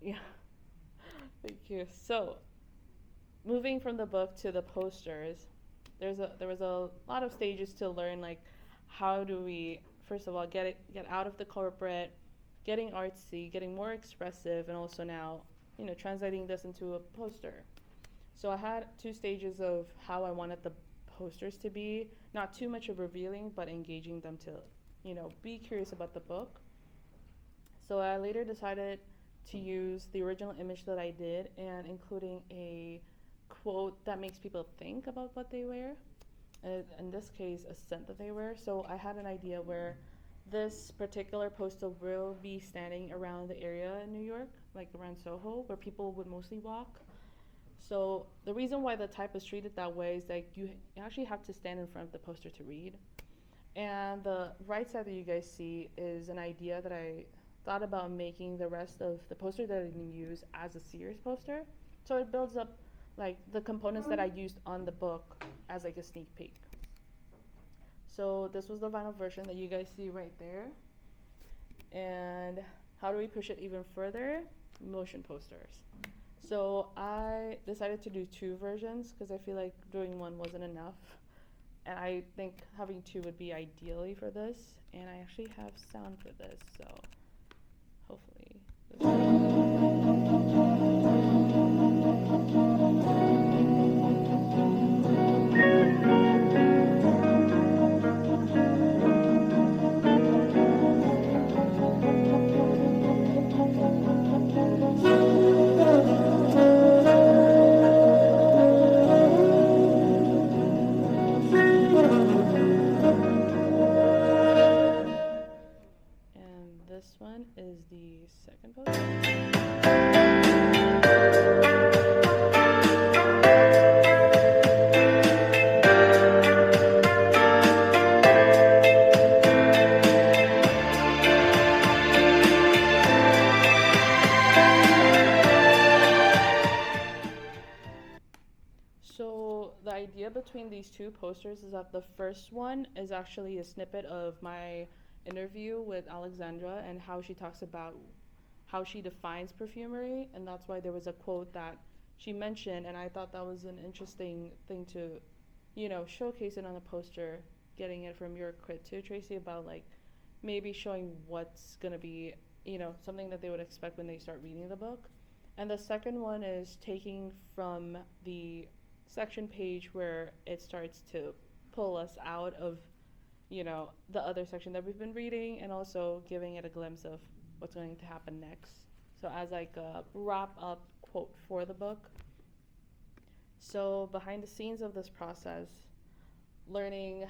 Yeah, thank you. So, moving from the book to the posters, there was a lot of stages to learn, like how do we first of all get out of the corporate, getting artsy, getting more expressive, and also now, translating this into a poster. So I had two stages of how I wanted the posters to be, not too much of revealing, but engaging them to, be curious about the book. So I later decided to use the original image that I did and including a quote that makes people think about what they wear. In this case, a scent that they wear. So I had an idea where this particular poster will be standing around the area in New York, like around Soho, where people would mostly walk. So the reason why the type is treated that way is that you actually have to stand in front of the poster to read. And the right side that you guys see is an idea that I thought about making the rest of the poster that I can use as a series poster. So it builds up like the components that I used on the book as like a sneak peek. So this was the vinyl version that you guys see right there. And how do we push it even further? Motion posters. So I decided to do two versions because I feel like doing one wasn't enough. And I think having two would be ideally for this. And I actually have sound for this, so hopefully and this one is the second poster. So the idea between these two posters is that the first one is actually a snippet of my interview with Alexandra and how she talks about how she defines perfumery, and that's why there was a quote that she mentioned, and I thought that was an interesting thing to, showcase it on a poster, getting it from your crit too, Tracy, about like maybe showing what's gonna be, something that they would expect when they start reading the book. And the second one is taking from the section page where it starts to pull us out of, the other section that we've been reading, and also giving it a glimpse of what's going to happen next. So as like a wrap up quote for the book. So behind the scenes of this process, learning,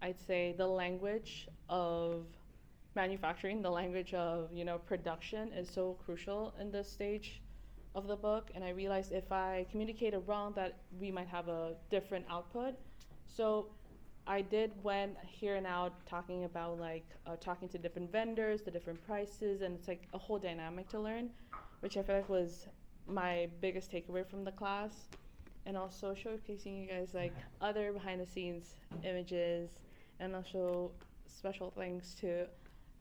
I'd say, the language of manufacturing, the language of, production is so crucial in this stage of the book. And I realized if I communicated wrong that we might have a different output. So I did went here and out talking about like talking to different vendors, the different prices, and it's like a whole dynamic to learn, which I feel like was my biggest takeaway from the class. And also showcasing you guys like other behind the scenes images, and also special thanks to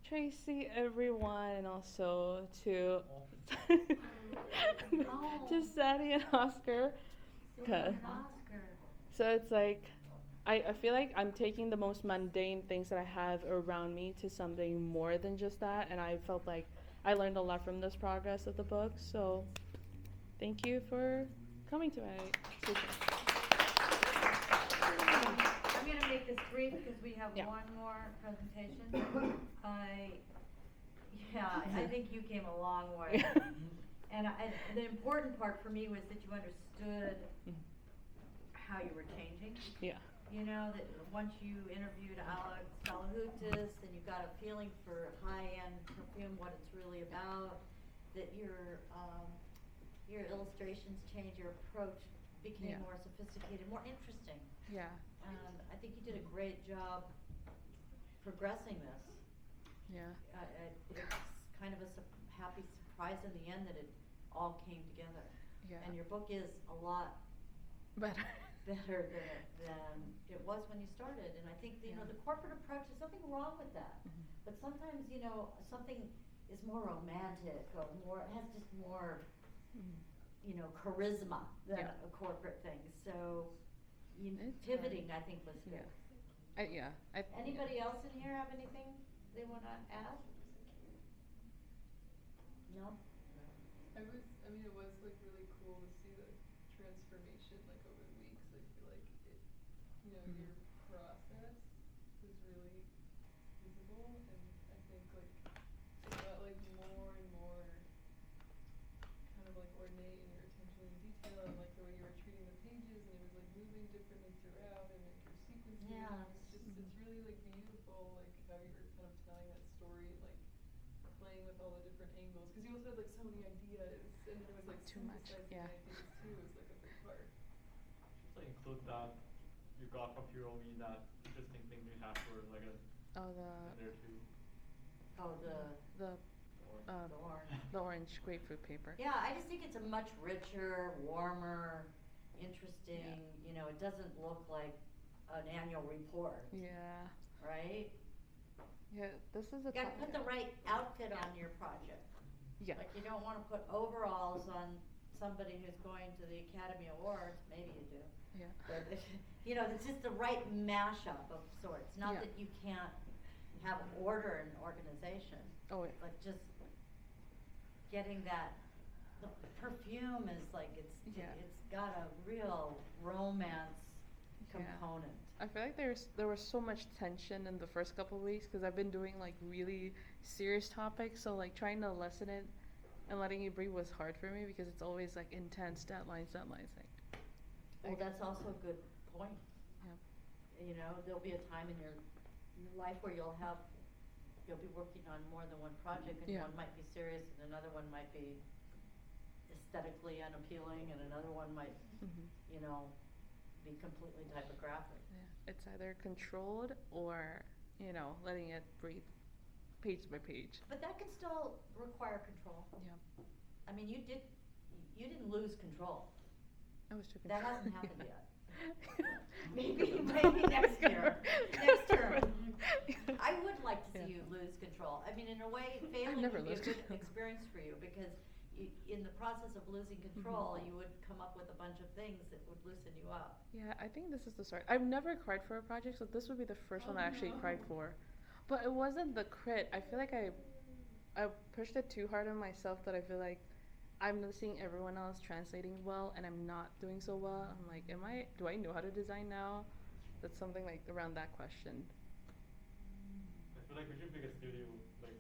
Tracy, everyone, and also to to Sadie and Oscar. So it's like I feel like I'm taking the most mundane things that I have around me to something more than just that, and I felt like I learned a lot from this progress of the book. So thank you for coming to my speaker. I'm going to make this brief because we have Yeah. one more presentation. I think you came a long way. And the important part for me was that you understood how you were changing. Yeah. That once you interviewed Alex Salahutis and you got a feeling for high-end perfume, what it's really about, that your illustrations changed, your approach became more sophisticated, more interesting. Yeah. And I think you did a great job progressing this. Yeah. It's kind of a happy surprise in the end that it all came together. Yeah. And your book is a lot Better. better than it was when you started. And I think the corporate approach, there's nothing wrong with that. Mhm. But sometimes something is more romantic or more, has just more, Mm. you know, charisma than Yeah. a corporate thing. So It's pivoting, I think, was Yeah. good. Yeah. Anybody else in here have anything they wanna add? No? I mean, it was like really cool to see the transformation like over the weeks. I feel like it, you know, Mhm. your process was really visible, and I think like it got like more and more kind of like ornate in your attention to detail and like the way you were treating the pages, and it was like moving differently throughout, and like your sequencing. Yeah. It's just Mhm. it's really like beautiful, like how you were kind of telling that story, and like playing with all the different angles, because you also had like so many ideas, and then it was like Too much, synthesizing yeah. ideas too was like a big part. Should I include that you got from Hiromi that interesting thing you have for like a Oh, in there too? Oh, the the orange. the orange grapefruit paper. Yeah, I just think it's a much richer, warmer, interesting, you know, it doesn't look like an annual report, Yeah. right? Yeah. This is a You gotta top- put the right outfit on your project. Yeah. Like, you don't wanna put overalls on somebody who's going to the Academy Awards, maybe you do. Yeah. But, you know, it's just the right mashup of sorts, not Yeah. that you can't have order and organization, Oh, yeah. but just getting that, the perfume is like, Yeah. it's got a real romance Yeah. component. I feel like there was so much tension in the first couple of weeks because I've been doing like really serious topics, so like trying to lessen it and letting it breathe was hard for me because it's always like intense deadlines. Like, Well, that's also a good point. yeah. You know, there'll be a time in your life where you'll be working on more than one project, and Yeah. one might be serious, and another one might be aesthetically unappealing, and another one might, Mhm. you know, be completely typographic. Yeah. It's either controlled or letting it breathe, page by page. But that can still require control. Yeah. I mean, you didn't lose control. I was too That control- hasn't happened yeah. Maybe next year. Next term. I would like to see Yeah. you lose control. I mean, in a way, failing never would be a lose good control. experience for you, because in the process of losing control, you would come up with a bunch of things that would loosen you up. Yeah, I think this is the start. I've never cried for a project, so this would be the first one I actually cried no. for. But it wasn't the crit. I feel like I pushed it too hard on myself that I feel like I'm seeing everyone else translating well and I'm not doing so well. I'm like, do I know how to design now? That's something like around that question. I feel like we should pick a studio like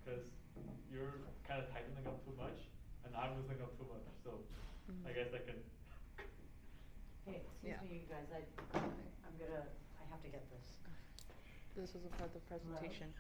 because you're kind of tightening up too much and I'm loosening up too much. So Mhm. I guess I can. Hey, excuse Yeah. me, you guys, I have to get this. This was a part of the presentation.